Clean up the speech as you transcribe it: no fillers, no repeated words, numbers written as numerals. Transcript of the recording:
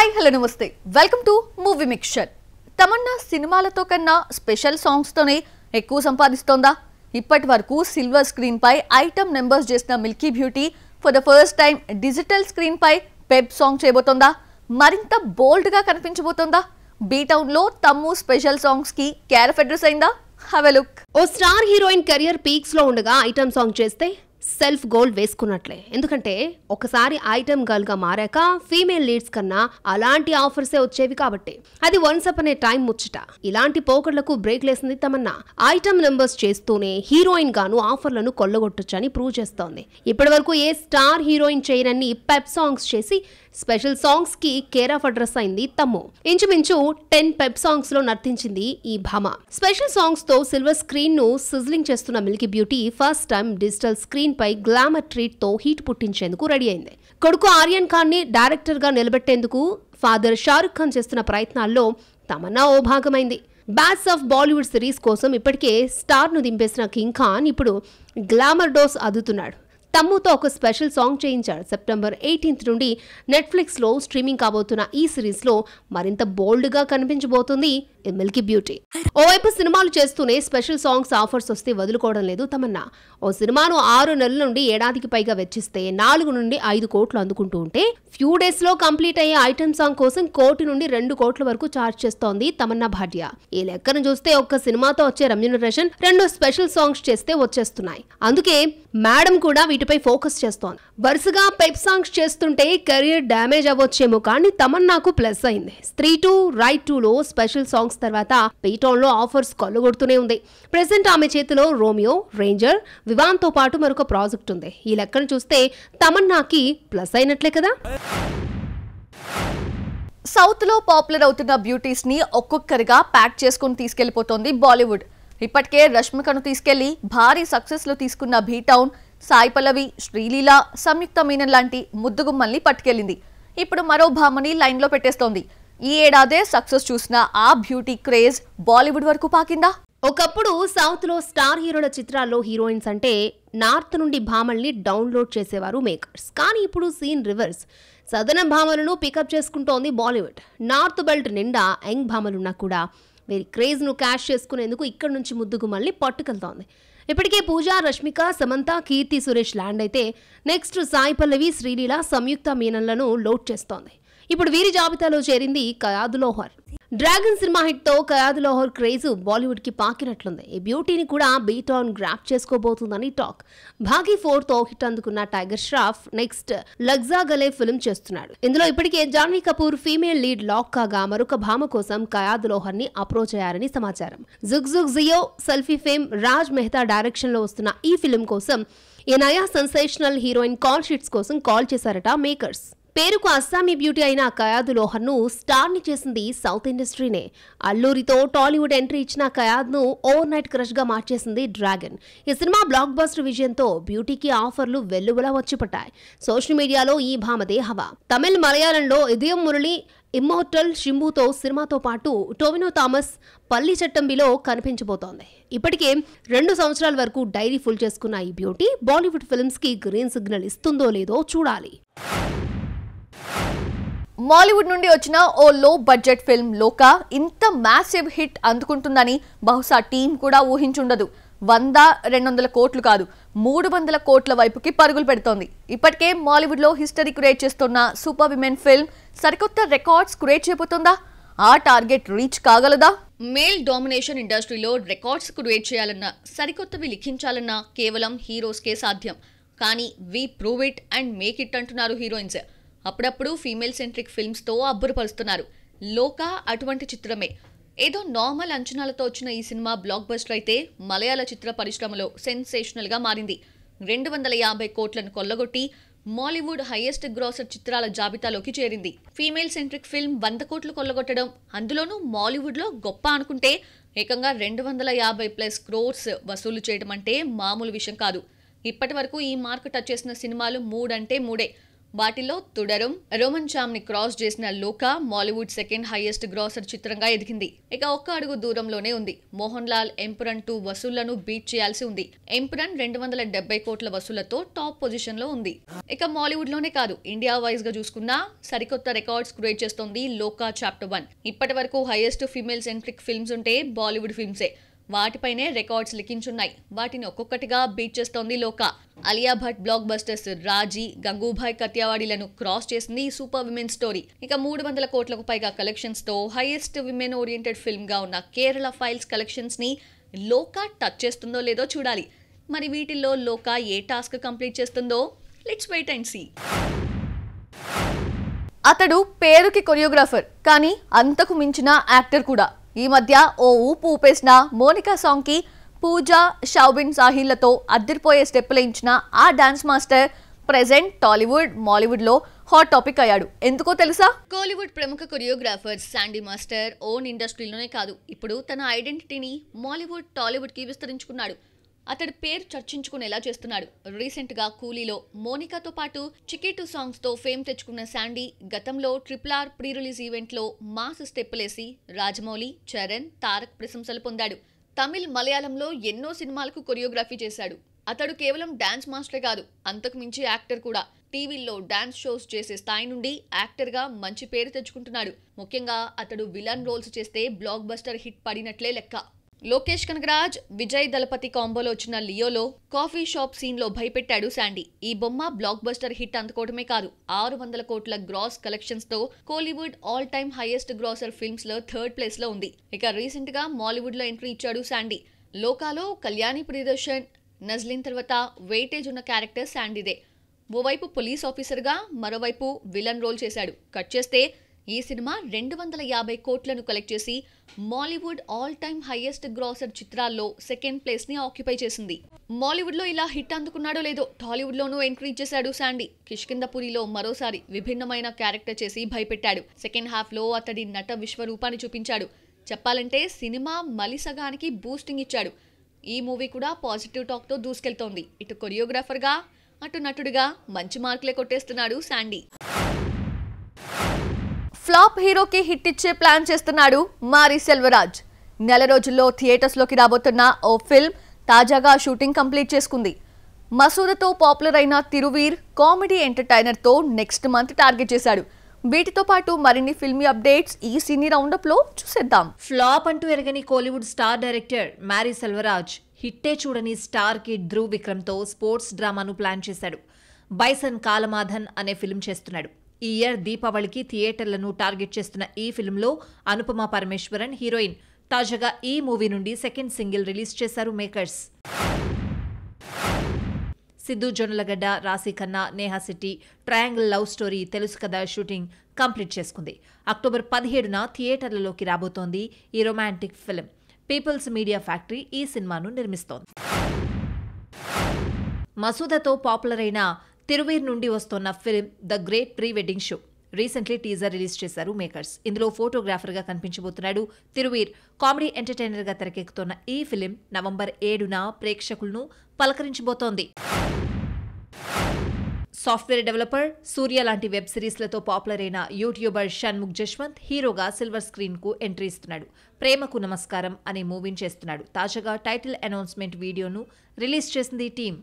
Hi hello namaste welcome to movie mixture. Tamannaah సినిమాలతో కన్నా special songs తోనే ఎక్కువ సంపాదిస్తోందా? ఇప్పటి వరకు సిల్వర్ స్క్రీన్ పై ఐటమ్ నెంబర్స్ చేసిన milky beauty for the first time digital screen పై పెప్ సాంగ్ చేయబోతోందా? మరింత బోల్డ్ గా కనిపించబోతోందా? బీ టౌన్ లో తమ్ము స్పెషల్ సాంగ్స్ కి క్యారెఫ్ అడ్రస్ అయిందా? Have a look. ఓ స్టార్ హీరోయిన్ కెరియర్ పీక్స్ లో ఉండగా ఐటమ్ సాంగ్ చేస్తే సెల్ఫ్ గోల్ వేసుకున్నట్లే. ఎందుకంటే ఒకసారి ఐటమ్ గర్ల్ గా మారాక ఫీమేల్ లీడ్స్ కన్నా అలాంటి ఆఫర్సే వచ్చేవి కాబట్టి అది వన్స్ అప్ అనే టైం ముచ్చట. ఇలాంటి పోకడ్లకు బ్రేక్ లేసింది తమన్నా. ఐటమ్ నెంబర్స్ చేస్తూనే హీరోయిన్ గాను ఆఫర్లను కొల్లగొట్టొచ్చని ప్రూవ్ చేస్తోంది. ఇప్పటి వరకు ఏ స్టార్ హీరోయిన్ చేయనన్ని పెప్ సాంగ్స్ చేసి స్పెషల్ సాంగ్స్ కి కేర్ ఆఫ్ అడ్రస్ అయింది తమ్ము. ఇంచుమించు 10 పెప్ సాంగ్స్ లో నర్తించింది ఈ భామ. స్పెషల్ సాంగ్స్ తో సిల్వర్ స్క్రీన్ ను సిజ్లింగ్ చేస్తున్న milky beauty first time digital screen పై గ్లామర్ ట్రీట్ తో హీట్ పుట్టించేందుకు రెడీ అయింది. కొడుకు ఆర్యన్ ఖాన్ ని డైరెక్టర్ గా నిలబెట్టేందుకు ఫాదర్ షారుఖ్ ఖాన్ చేస్తున్న ప్రయత్నాల్లో తమన్నా ఓ భాగమైంది. బ్యాట్స్ ఆఫ్ బాలీవుడ్ సిరీస్ కోసం ఇప్పటికే స్టార్ ను దింపేసిన కింగ్ ఖాన్ ఇప్పుడు గ్లామర్ డోస్ అదుతున్నాడు. తమ్ముతో ఒక స్పెషల్ సాంగ్ చేయించాడు. సెప్టెంబర్ 18 నుండి నెట్ఫ్లిక్స్ లో స్ట్రీమింగ్ కాబోతున్న ఈ సిరీస్ లో మరింత బోల్డ్ గా కనిపించబోతుంది మిల్కీ బ్యూటీ. ఓవైపు సినిమాలు చేస్తూనే స్పెషల్ సాంగ్స్ ఆఫర్స్ వస్తే వదులుకోవడం లేదు తమన్నా. ఓ సినిమాను 6 నెలల నుండి ఏడాదికి పైగా వెచ్చిస్తే 4 నుండి 5 కోట్లు అందుకుంటూ ఉంటే ఫ్యూ డేస్ లో కంప్లీట్ అయ్యే ఐటమ్ సాంగ్ కోసం 1 కోటి నుండి 2 కోట్ల వరకు చార్జ్ చేస్తోంది తమన్నా భాటియా. ఈ లెక్కను చూస్తే ఒక్క సినిమాతో వచ్చే రెమ్యూనరేషన్ 2 స్పెషల్ సాంగ్స్ చేస్తే వచ్చేస్తున్నాయి. అందుకే మేడం కూడా వీటిపై ఫోకస్ చేస్తోంది. వరుసగా పెప్ సాంగ్స్ చేస్తుంటే కెరియర్ డ్యామేజ్ అవ్వొచ్చేమో కానీ తమన్నాకు ప్లస్ అయింది. స్త్రీ 2 రైట్ 2 లో స్పెషల్ సాంగ్స్ తర్వాత పీటౌన్ లో ఆఫర్స్ కొల్లగొడుతూనే ఉంది. ప్రెసెంట్ ఆమె చేతిలో రోమియో, రేంజర్, వివాన్ తో పాటు మరొక ప్రాజెక్ట్ ఉంది. ఈ లెక్కను చూస్తే తమన్నాకి ప్లస్ అయినట్లే కదా. సౌత్ లో పాపులర్ అవుతున్న బ్యూటీస్ ని ఒక్కొక్కరిగా ప్యాక్ చేసుకుని తీసుకెళ్లిపోతోంది బాలీవుడ్. ఇప్పటికే రష్మికను తీసుకెళ్లి భారీ సక్సెస్ లో తీసుకున్న బీ టౌన్ సాయి పల్లవి, శ్రీలీల, సంయుక్త మీనన్ లాంటి ముద్దుగుమ్మల్ని పట్టుకెళ్లింది. ఇప్పుడు మరో భామని లైన్ లో పెట్టేస్తోంది. ఈ ఏడాదే సక్సెస్ చూసిన ఆ బ్యూటీ క్రేజ్ బాలీవుడ్ వరకు పాకిందా? ఒకప్పుడు సౌత్ లో స్టార్ హీరోల చిత్రాల్లో హీరోయిన్స్ అంటే నార్త్ నుండి భామల్ని డౌన్లోడ్ చేసేవారు మేకర్స్. కానీ ఇప్పుడు సీన్ రివర్స్. సదరన్ భామలను పికప్ చేసుకుంటోంది బాలీవుడ్. నార్త్ బెల్ట్ నిండా యంగ్ భామలున్నా కూడా వీరి క్రేజ్ ను క్యాష్ చేసుకునేందుకు ఇక్కడి నుంచి ముద్దుగుమ్మల్ని పట్టుకెళ్తోంది. ఇప్పటికే పూజా, రష్మిక, సమంత, కీర్తి సురేష్ ల్యాండ్ అయితే నెక్స్ట్ సాయి పల్లవి, శ్రీలీల, సంయుక్త మీనన్లను లోడ్ చేస్తోంది. ఇప్పుడు వీరి జాబితాలో చేరింది Kayadu Lohar. Dragon cinema hit తో కయాద్ లోహర్ క్రేజ్ బాలీవుడ్ కి పాకినట్లుంది. ఈ బ్యూటీని కూడా బీటాన్ గ్రాప్ చేసుకోబోతుందని టాక్. భాగీ 4 తో హిట్ అందుకున్న టైగర్ ష్రాఫ్ నెక్స్ట్ లగ్జా గలే ఫిల్మ్ చేస్తున్నాడు. ఇందులో ఇప్పటికే Janhvi Kapoor female lead lock కాగా మరొక భామ కోసం కయాద్ లోహర్ ని అప్రోచ్ అయ్యారని సమాచారం. జుగ్ జుగ్ జియో సెల్ఫీ ఫేమ్ రాజ్ మెహతా డైరెక్షన్ లో వస్తున్న ఈ ఫిల్మ్ కోసం ఈ నయా సెన్సేషనల్ హీరోయిన్ కాల్ షీట్స్ కోసం కాల్ చేశారట మేకర్స్. పేరుకు అస్సామీ బ్యూటీ అయిన కయాద్ లోహర్ ను స్టార్ ని చేసింది సౌత్ ఇండస్ట్రీనే. అల్లూరితో టాలీవుడ్ ఎంట్రీ ఇచ్చిన కయాద్ ను ఓవర్ నైట్ క్రష్ గా మార్చేసింది డ్రాగన్. ఈ సినిమా బ్లాక్ బస్టర్ విజయంతో బ్యూటీకి ఆఫర్లు వెల్లువలా వచ్చిపట్టాయి. సోషల్ మీడియాలో ఈ భామదే హవా. తమిళ్, మలయాళంలో ఇదయం మురళి, ఇమ్మోర్టల్ షింబుతో సినిమాతో పాటు టొవినో థామస్ పల్లి చట్టంబిలో కనిపించబోతోంది. ఇప్పటికే 2 సంవత్సరాల వరకు డైరీ ఫుల్ చేసుకున్న ఈ బ్యూటీ బాలీవుడ్ ఫిల్మ్స్ కి గ్రీన్ సిగ్నల్ ఇస్తుందో లేదో చూడాలి. మాలీవుడ్ నుండి వచ్చిన ఓ లో బడ్జెట్ ఫిల్మ్ లోకా ఇంత మ్యాసివ్ హిట్ అందుకుంటుందని బహుశా టీం కూడా ఊహించుండదు. 100-200 కోట్లు కాదు, 300 కోట్ల వైపుకి పరుగులు పెడుతోంది. ఇప్పటికే మాలీవుడ్ లో హిస్టరీ క్రియేట్ చేస్తున్న సూపర్ విమెన్ ఫిల్మ్ సరికొత్త రికార్డ్స్ క్రియేట్ చేయబోతోందా? ఆ టార్గెట్ రీచ్ కాగలదా? మేల్ డామినేషన్ ఇండస్ట్రీలో రికార్డ్స్ క్రియేట్ చేయాలన్నా, సరికొత్తవి లిఖించాలన్నా కేవలం హీరోస్కే సాధ్యం. కానీ we prove it and make it అంటున్నారు హీరోయిన్స్. అప్పుడప్పుడు ఫీమేల్ సెంట్రిక్ ఫిల్మ్స్ తో అబ్బురపరుస్తున్నారు. లోకా అటువంటి చిత్రమే. ఏదో నార్మల్ అంచనాలతో వచ్చిన ఈ సినిమా బ్లాక్ బస్టర్ అయితే మలయాళ చిత్ర పరిశ్రమలో సెన్సేషనల్ గా మారింది. 250 కోట్లను కొల్లగొట్టి మాలీవుడ్ హైయెస్ట్ గ్రాసర్ చిత్రాల జాబితాలోకి చేరింది. ఫీమేల్ సెంట్రిక్ ఫిల్మ్ 100 కోట్లు కొల్లగొట్టడం, అందులోనూ మాలీవుడ్ లో గొప్ప అనుకుంటే ఏకంగా 250+ క్రోర్స్ వసూలు చేయడం అంటే మామూలు విషయం కాదు. ఇప్పటి వరకు ఈ మార్క్ టచ్ చేసిన సినిమాలు 3 అంటే 3. వాటిలో తుడరం, రోమన్ చామ్ ని క్రాస్ చేసిన లోకా మాలీవుడ్ సెకండ్ హైయెస్ట్ గ్రాసర్ చిత్రంగా ఎదిగింది. ఇక ఒక్క అడుగు దూరంలోనే ఉంది. మోహన్ లాల్ ఎంపురన్ 2 వసూళ్లను బీట్ చేయాల్సి ఉంది. ఎంపురన్ 270 కోట్ల వసూళ్లతో టాప్ పొజిషన్ లో ఉంది. ఇక మాలీవుడ్ లోనే కాదు, ఇండియా వైజ్ గా చూసుకున్నా సరికొత్త రికార్డ్స్ క్రియేట్ చేస్తోంది లోకా చాప్టర్ 1. ఇప్పటి వరకు హైయెస్ట్ ఫీమేల్ సెంట్రిక్ ఫిల్మ్స్ ఉంటే బాలీవుడ్ ఫిల్మ్సే. వాటిపైనే రికార్డ్స్ లిఖించున్నాయి. వాటిని ఒక్కొక్కటిగా బీట్ చేస్తోంది లోకా. అలియా భట్ బ్లాక్ బస్టర్స్ రాజీ, గంగూభాయ్ కత్యావాడిలను క్రాస్ చేసింది ఈ సూపర్ విమెన్ స్టోరీ. ఇక 300 కోట్లకు పైగా కలెక్షన్స్ తో హైయెస్ట్ విమెన్ ఓరియంటెడ్ ఫిల్మ్ గా ఉన్న కేరళ ఫైల్స్ కలెక్షన్స్ ని లోకా టచ్ చేస్తుందో లేదో చూడాలి. మరి వీటిల్లో లోకా ఏ టాస్క్ కంప్లీట్ చేస్తుందో లెట్స్ వెయిట్ అండ్ సీ. అతడు పేరుకి కొరియోగ్రాఫర్, కానీ అంతకు మించిన యాక్టర్ కూడా. ఈ మధ్య ఓ ఊపు ఊపేసిన మోనికా సాంగ్ కి పూజా, షౌబిన్ సాహిళ్లతో అద్దరిపోయే స్టెప్పులేయించిన ఆ dance master present Tollywood, Mollywood లో హాట్ టాపిక్ అయ్యాడు. ఎందుకో తెలుసా? కోలీవుడ్ ప్రముఖ కొరియోగ్రాఫర్ శాండీ మాస్టర్ ఓన్ ఇండస్ట్రీలోనే కాదు, ఇప్పుడు తన ఐడెంటిటీని మాలీవుడ్, టాలీవుడ్ కి విస్తరించుకున్నాడు. అతడి పేరు చర్చించుకునేలా చేస్తున్నాడు. రీసెంట్ గా కూలీలో మోనికాతో పాటు చికీ 2 సాంగ్స్ తో ఫేమ్ తెచ్చుకున్న శాండీ గతంలో RRR ప్రీ రిలీజ్ ఈవెంట్ లో మాస్ స్టెప్పులేసి రాజమౌళి, చరణ్, తారక్ ప్రశంసలు పొందాడు. తమిళ్, మలయాళంలో ఎన్నో సినిమాలకు కొరియోగ్రఫీ చేశాడు. అతడు కేవలం డాన్స్ మాస్టరే కాదు, అంతకు మించి యాక్టర్ కూడా. టీవీల్లో డాన్స్ షోస్ చేసే స్థాయి నుండి యాక్టర్ గా మంచి పేరు తెచ్చుకుంటున్నాడు. ముఖ్యంగా అతడు విలన్ రోల్స్ చేస్తే బ్లాక్ బస్టర్ హిట్ పడినట్లే లెక్క. లోకేష్ కనగరాజ్, విజయ్ దళపతి కాంబోలో వచ్చిన లియోలో కాఫీ షాప్ సీన్ లో భయపెట్టాడు శాండీ. ఈ బొమ్మ బ్లాక్ బస్టర్ హిట్ అందుకోవడమే కాదు, 600 కోట్ల గ్రాస్ కలెక్షన్స్ తో Kollywood all time highest grosser films లో 3rd ప్లేస్ లో ఉంది. ఇక రీసెంట్ గా మాలీవుడ్ లో ఎంట్రీ ఇచ్చాడు శాండీ. లోకాలో కళ్యాణి ప్రియదర్శన్, నజ్లిన్ తర్వాత వెయిటేజ్ ఉన్న క్యారెక్టర్ శాండీదే. ఓవైపు పోలీస్ ఆఫీసర్ గా, మరోవైపు విలన్ రోల్ చేశాడు. కట్ చేస్తే ఈ సినిమా 250 కోట్లను కలెక్ట్ చేసి Mollywood all time highest grosser చిత్రాల్లో 2nd ప్లేస్ ని ఆక్యుపై చేసింది. మాలీవుడ్ లో ఇలా హిట్ అందుకున్నాడో లేదో టాలీవుడ్ లోనూ ఎంట్రీ ఇచ్చేశాడు శాండీ. కిష్కిందపురిలో మరోసారి విభిన్నమైన క్యారెక్టర్ చేసి భయపెట్టాడు. సెకండ్ హాఫ్ లో అతడి నట విశ్వరూపాన్ని చూపించాడు. చెప్పాలంటే సినిమా మలిసగానికి బూస్టింగ్ ఇచ్చాడు. ఈ మూవీ కూడా పాజిటివ్ టాక్ తో దూసుకెళ్తోంది. ఇటు కొరియోగ్రాఫర్ గా, అటు నటుడిగా మంచి మార్కులే కొట్టేస్తున్నాడు శాండీ. ఫ్లాప్ హీరోకి హిట్ ఇచ్చే ప్లాన్ చేస్తున్నాడు మారీ సెల్వరాజ్. నెల రోజుల్లో థియేటర్స్లోకి రాబోతున్న ఓ ఫిల్మ్ తాజాగా షూటింగ్ కంప్లీట్ చేసుకుంది. మసూదతో పాపులర్ అయిన తిరువీర్ కామెడీ ఎంటర్టైనర్తో నెక్స్ట్ మంత్ టార్గెట్ చేశాడు. వీటితో పాటు మరిన్ని ఫిల్మీ అప్డేట్స్ ఈ సినీ రౌండప్ లో చూసేద్దాం. ఫ్లాప్ అంటూ ఎరగని కోలీవుడ్ స్టార్ డైరెక్టర్ మారీ సెల్వరాజ్ హిట్టే చూడని స్టార్ కిడ్ ధ్రువ్ విక్రమ్తో స్పోర్ట్స్ డ్రామాను ప్లాన్ చేశాడు. బైసన్ కాలమాధన్ అనే ఫిల్మ్ చేస్తున్నాడు. ఈ ఇయర్ దీపావళికి థియేటర్లను టార్గెట్ చేస్తున్న ఈ ఫిల్మ్లో అనుపమ పరమేశ్వరన్ హీరోయిన్. తాజాగా ఈ మూవీ నుండి 2nd సింగిల్ రిలీజ్ చేశారు makers. Siddhu Jonnalagadda, Raashi Khanna, Neha Shetty triangle love story Telusu Kada shooting complete చేసుకుంది. అక్టోబర్ 17న థియేటర్లలోకి రాబోతోంది ఈ romantic film. People's media factory ఈ సినిమాను నిర్మిస్తోంది. మసూదతో పాపులర్ అయిన తిరువీర్ నుండి వస్తోన్న film the great pre wedding show. Recently teaser release చేశారు మేకర్స్. ఇందులో ఫోటోగ్రాఫర్గా కనిపించబోతున్నాడు తిరువీర్. కామెడీ ఎంటర్టైనర్గా తెరకెక్కుతున్న ఈ ఫిల్మ్ నవంబర్ 7న ప్రేక్షకులను పలకరించబోతోంది. సాఫ్ట్వేర్ డెవలపర్, సూర్య లాంటి వెబ్ సిరీస్లతో పాపులర్ అయిన యూట్యూబర్ షణ్ముఖ్ జశ్వంత్ హీరోగా సిల్వర్ స్క్రీన్ కు ఎంట్రీ ఇస్తున్నాడు. ప్రేమకు నమస్కారం అనే మూవీని చేస్తున్నాడు. తాజాగా టైటిల్ అనౌన్స్మెంట్ వీడియోను రిలీజ్ చేసింది టీం.